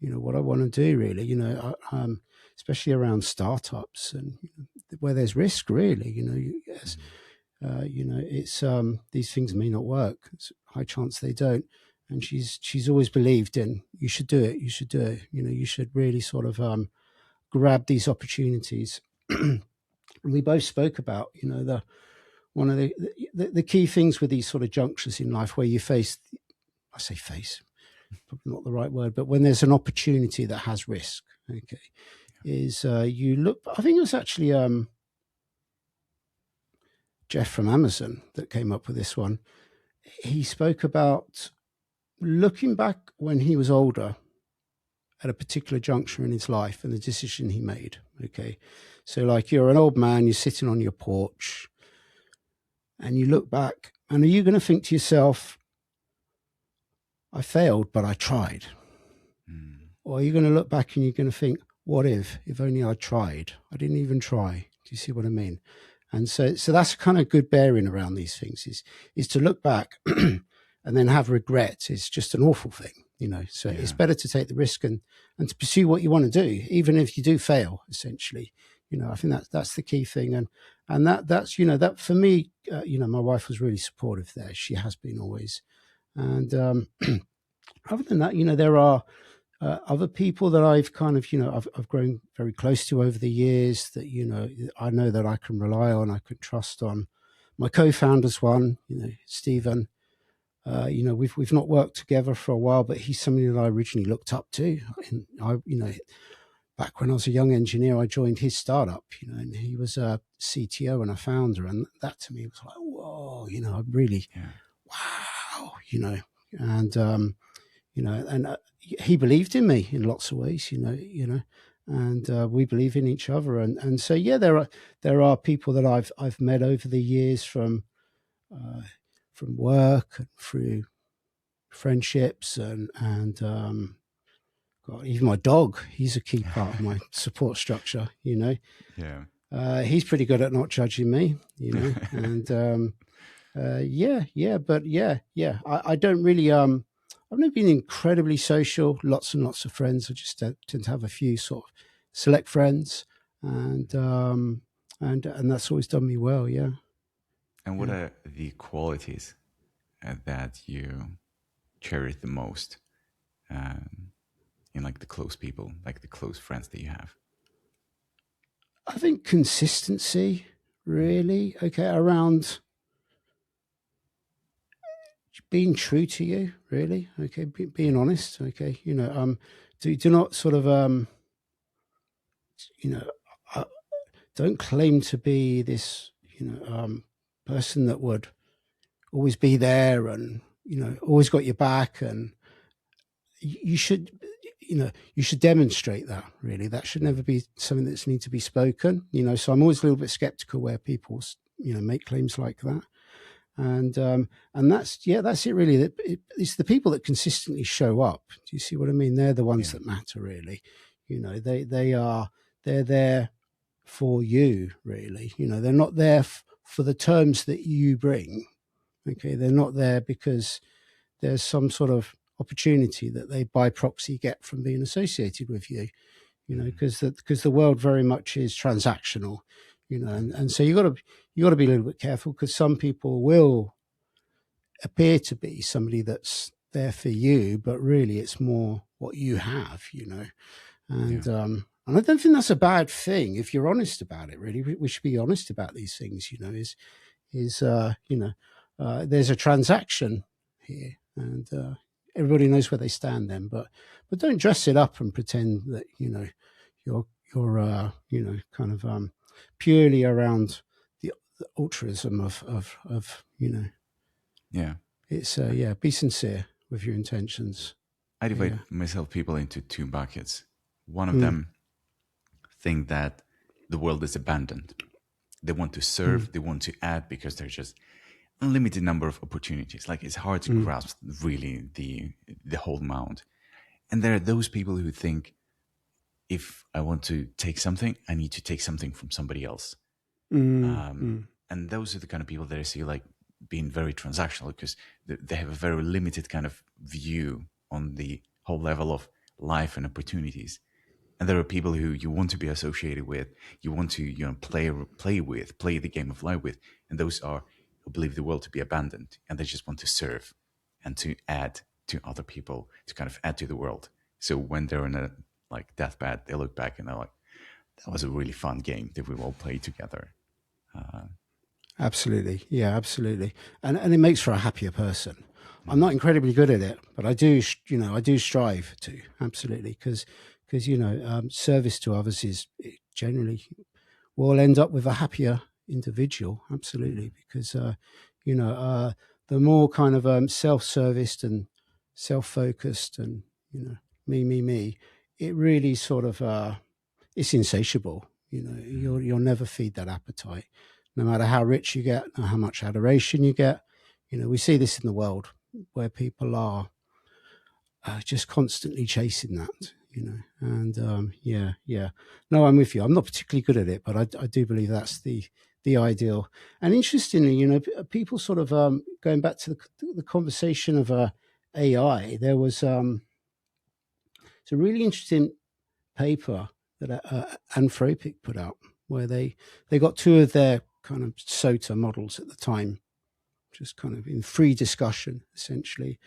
what I want to do, really, especially around startups and where there's risk, really, yes. It's these things may not work. It's a high chance they don't. And she's always believed in, you should do it. You should do it. You should really sort of grab these opportunities. And we both spoke about, one of the key things with these sort of junctures in life where you face, probably not the right word, but when there's an opportunity that has risk, okay, is you look. I think it was actually Jeff from Amazon that came up with this one. He spoke about looking back when he was older at a particular juncture in his life and the decision he made. Okay, so like you're an old man, you're sitting on your porch, and you look back, and are you going to think to yourself, I failed, but I tried? Or are you going to look back and you're going to think, what if only I tried? I didn't even try. Do you see what I mean? And so that's kind of good bearing around these things is to look back and then have regret is just an awful thing. So it's better to take the risk and to pursue what you want to do, even if you do fail, essentially. I think that's the key thing. And that's, that for me, my wife was really supportive there. She has been always. And other than that, there are other people that I've kind of, I've grown very close to over the years that, I know that I can rely on, I can trust on. My co-founder's one, Stephen, we've not worked together for a while, but he's somebody that I originally looked up to. And back when I was a young engineer, I joined his startup, and he was a CTO and a founder. And that to me was like, whoa, I really, wow, and, and he believed in me in lots of ways, and we believe in each other. And so, there are people that I've met over the years from work and through friendships and God, even my dog, he's a key part of my support structure, he's pretty good at not judging me, and I don't really I've never been incredibly social, lots and lots of friends. I just tend to have a few sort of select friends, and that's always done me well. Yeah. And what are the qualities that you cherish the most in like the close people, like the close friends that you have? I think consistency, really. Okay, around being true to you, really. Okay, being honest. Okay, do not sort of don't claim to be this person that would always be there and always got your back, and you should demonstrate that. Really, that should never be something that's need to be spoken. So I'm always a little bit skeptical where people make claims like that. And that's it really. It's the people that consistently show up. Do you see what I mean? They're the ones that matter, really. They're there for you, really. They're not there for the terms that you bring. Okay, they're not there because there's some sort of opportunity that they by proxy get from being associated with you. Because the world very much is transactional. And so you got to be a little bit careful, because some people will appear to be somebody that's there for you, but really it's more what you have, and I don't think that's a bad thing if you're honest about it. Really, we should be honest about these things. There's a transaction here, and everybody knows where they stand then, but don't dress it up and pretend that you're kind of purely around the altruism of it's be sincere with your intentions. I divide myself people into two buckets. One of them think that the world is abandoned. They want to serve, they want to add, because there's just unlimited number of opportunities. Like, it's hard to grasp really the whole amount. And there are those people who think, if I want to take something, I need to take something from somebody else. And those are the kind of people that I see like being very transactional, because they have a very limited kind of view on the whole level of life and opportunities. And there are people who you want to be associated with, you want to play the game of life with, and those are who believe the world to be abandoned, and they just want to serve and to add to other people, to kind of add to the world. So when they're in a like deathbed, they look back and they're like, that was a really fun game that we all played together. Absolutely. Yeah, absolutely. And it makes for a happier person. I'm not incredibly good at it, but I do strive to, absolutely. Because service to others is generally will end up with a happier individual. Absolutely. Because, the more kind of self-serviced and self-focused and, me, it really sort of, it's insatiable. You'll never feed that appetite, no matter how rich you get, or how much adoration you get. We see this in the world where people are just constantly chasing that, and no, I'm with you. I'm not particularly good at it, but I do believe that's the ideal. And interestingly, people sort of going back to the conversation of AI, there was it's a really interesting paper that Anthropic put out, where they got two of their kind of SOTA models at the time, just kind of in free discussion, essentially.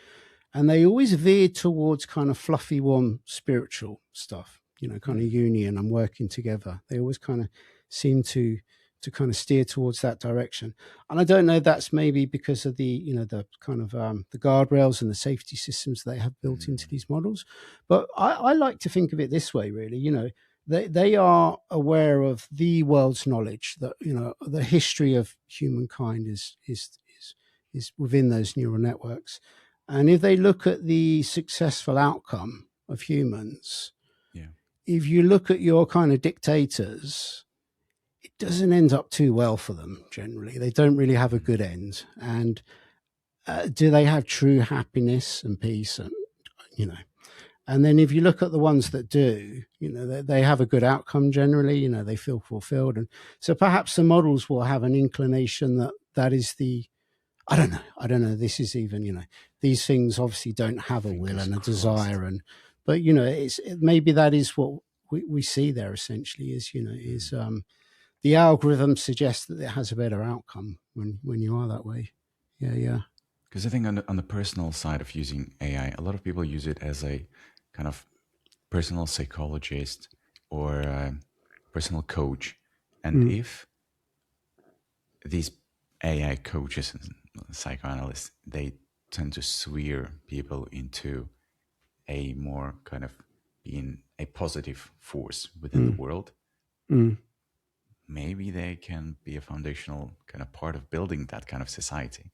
And they always veered towards kind of fluffy, warm, spiritual stuff, kind of union and working together. They always kind of seem to kind of steer towards that direction. And I don't know, that's maybe because of the, the kind of the guardrails and the safety systems they have built into these models. But I like to think of it this way, really. They are aware of the world's knowledge, that the history of humankind is within those neural networks. And if they look at the successful outcome of humans, if you look at your kind of dictators, it doesn't end up too well for them generally. They don't really have a good end. And do they have true happiness and peace? And and then if you look at the ones that do, they have a good outcome generally. They feel fulfilled. And so perhaps the models will have an inclination that is the, I don't know. This is even, these things obviously don't have a will and a desire. But maybe that is what we see there essentially is, the algorithm suggests that it has a better outcome when you are that way. Yeah. Because I think on the personal side of using AI, a lot of people use it as a kind of personal psychologist or personal coach. And if these AI coaches and psychoanalysts, they tend to steer people into a more kind of being a positive force within the world, maybe they can be a foundational kind of part of building that kind of society,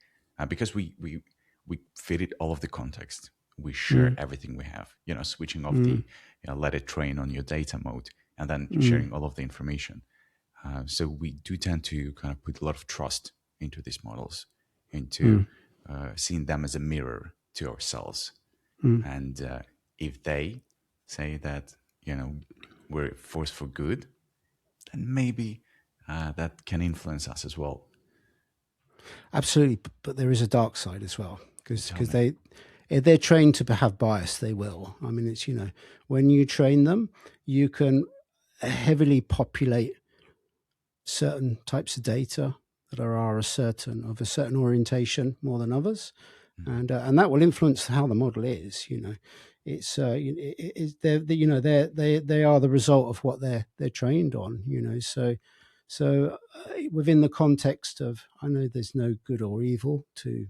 because we fit it all of the context. We share everything we have, switching off the let it train on your data mode and then sharing all of the information. So we do tend to kind of put a lot of trust into these models, into seeing them as a mirror to ourselves. And if they say that, we're a force for good, then maybe that can influence us as well. Absolutely. But there is a dark side as well, because if they're trained to have bias, they will. I mean, it's, when you train them, you can heavily populate certain types of data that are of a certain orientation more than others, and that will influence how the model is. It's they are the result of what they're trained on. So within the context of, I know there's no good or evil to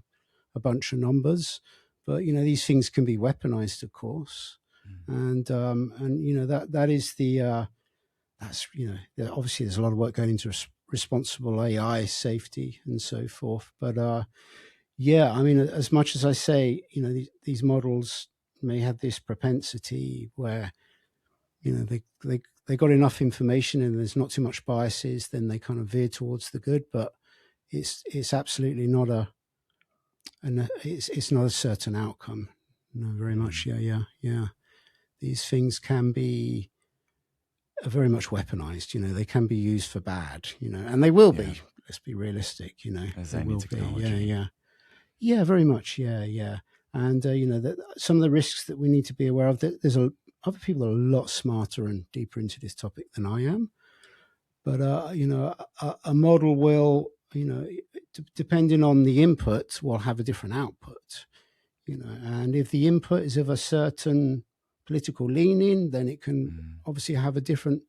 a bunch of numbers, but these things can be weaponized, of course, and that is the that's obviously there's a lot of work going into responsible AI safety and so forth. But I mean, as much as I say, these models may have this propensity where they got enough information and there's not too much biases, then they kind of veer towards the good. But it's absolutely not it's not a certain outcome. No, very much. Yeah. These things can be very much weaponized. They can be used for bad. And they will be. Let's be realistic. As they any will technology. be. Yeah, very much. Yeah. And some of the risks that we need to be aware of. There's other people that are a lot smarter and deeper into this topic than I am. But a model will, depending on the input, will have a different output. And if the input is of a certain political leaning, then it can obviously have a different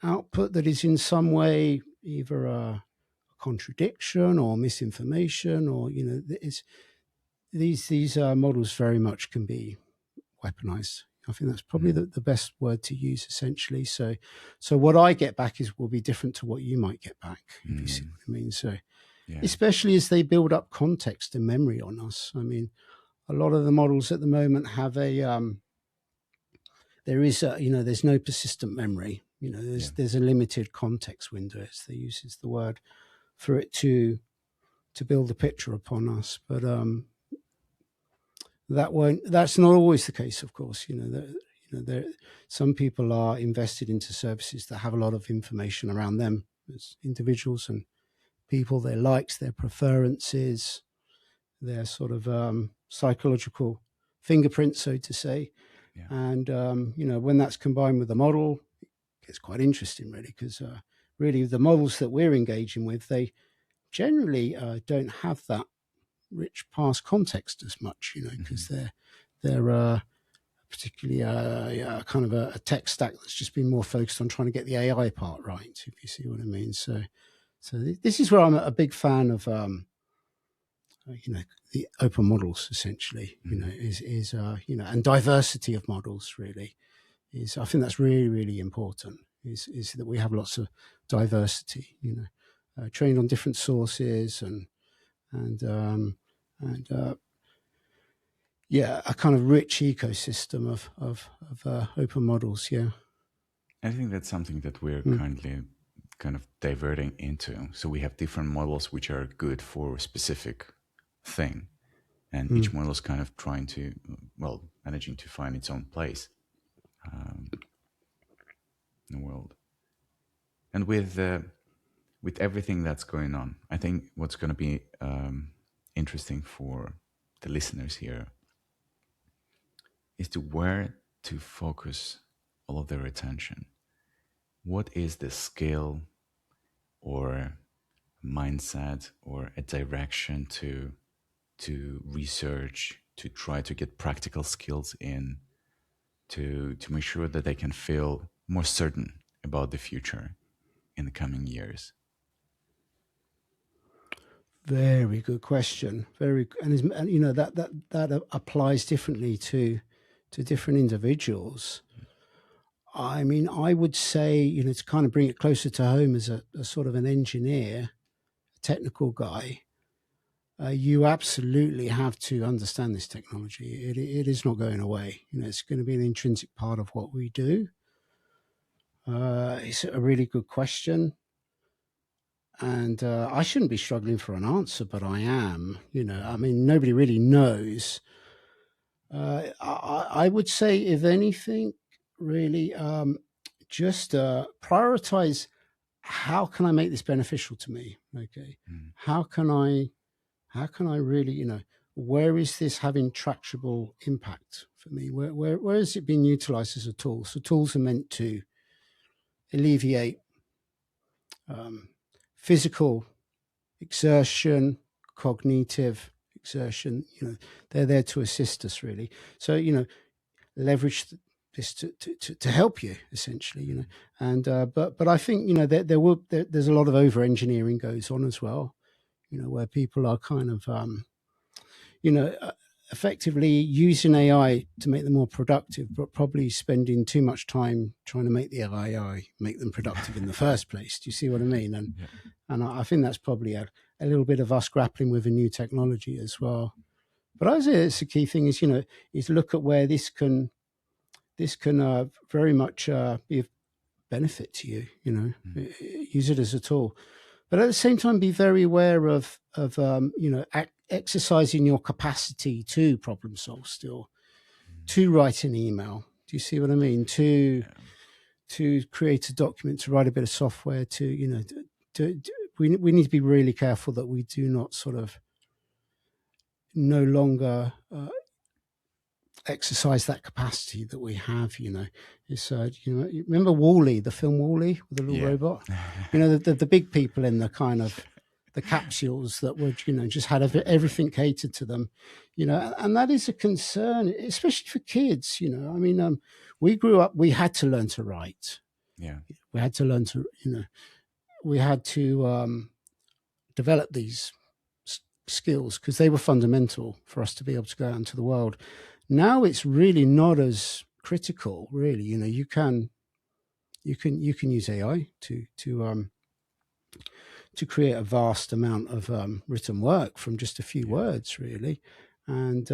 output that is in some way either a contradiction or misinformation, or these models very much can be weaponized. I think that's probably the best word to use, essentially. So what I get back will be different to what you might get back, if you see what I mean. So especially as they build up context and memory on us. I mean, a lot of the models at the moment have there's no persistent memory. There's a limited context window, as they uses the word, for it to build a picture upon us. But that's not always the case, of course. Some people are invested into services that have a lot of information around them as individuals and people, their likes, their preferences, sort of psychological fingerprint, so to say. Yeah. And when that's combined with the model, it gets quite interesting, really, because really the models that we're engaging with, they generally don't have that rich past context as much, because they're particularly kind of a tech stack that's just been more focused on trying to get the AI part right, if you see what I mean. So this is where I'm a big fan of, the open models, essentially, is and diversity of models, really, is, I think that's really, really important, is that we have lots of diversity, trained on different sources and a kind of rich ecosystem of open models. Yeah. I think that's something that we're currently kind of diverting into. So we have different models which are good for a specific thing, and each model is kind of trying to, managing to find its own place in the world. And with everything that's going on, I think what's going to be interesting for the listeners here is to where to focus all of their attention. What is the skill or mindset or a direction to research, to try to get practical skills in, to make sure that they can feel more certain about the future in the coming years? Very good question. And that applies differently to different individuals. I mean, I would say, to kind of bring it closer to home as a sort of an engineer, a technical guy, you absolutely have to understand this technology. It is not going away. It's going to be an intrinsic part of what we do. It's a really good question. And I shouldn't be struggling for an answer, but I am. I mean, nobody really knows. I would say, if anything, really, just prioritize, how can I make this beneficial to me? Okay, how can I really, where is this having tractable impact for me? Where is it being utilized as a tool? So tools are meant to alleviate physical exertion, cognitive exertion. They're there to assist us, really. So leverage this to help you, essentially. And but I think there's a lot of over engineering goes on as well, where people are kind of effectively using AI to make them more productive, but probably spending too much time trying to make the AI make them productive in the first place. Do you see what I mean? And I think that's probably a little bit of us grappling with a new technology as well. But I would say it's the key thing is, is look at where this can very much be of benefit to you. Use it as a tool, but at the same time, be very aware of exercising your capacity to problem solve still, to write an email. Do you see what I mean? To create a document, to write a bit of software, we need to be really careful that we do not sort of no longer exercise that capacity that we have. It's remember WALL-E, the film WALL-E with the little robot? The big people in the kind of the capsules that would just had everything catered to them, and that is a concern, especially for kids. I mean, we grew up, we had to learn to write. We had to learn to we had to develop these skills because they were fundamental for us to be able to go out into the world. Now it's really not as critical, really. You can use AI to create a vast amount of written work from just a few words, really, and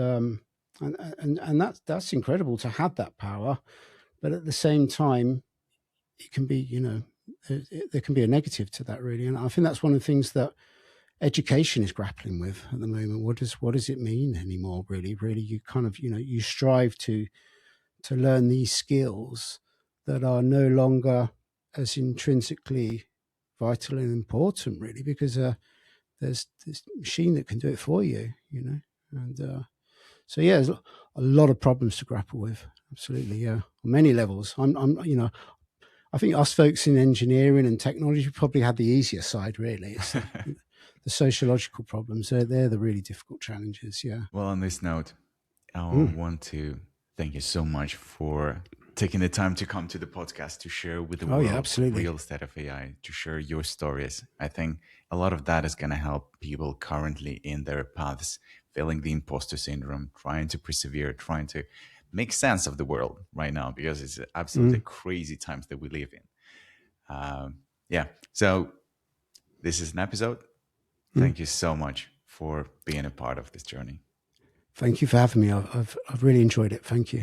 that's incredible to have that power. But at the same time, it can be, there can be a negative to that, really. And I think that's one of the things that education is grappling with at the moment. What does it mean anymore? Really, you kind of, you strive to learn these skills that are no longer as intrinsically vital and important, really, because there's this machine that can do it for you, you know. And so yeah, there's a lot of problems to grapple with. Absolutely, yeah, on many levels. You know, I think us folks in engineering and technology probably had the easier side. Really, it's the sociological problems. They're the really difficult challenges. Yeah. Well, on this note, I want to thank you so much for taking the time to come to the podcast to share with the world the real state of AI, to share your stories. I think a lot of that is going to help people currently in their paths, feeling the imposter syndrome, trying to persevere, trying to make sense of the world right now, because it's absolutely crazy times that we live in. Yeah. So this is an episode. Thank you so much for being a part of this journey. Thank you for having me. I've really enjoyed it. Thank you.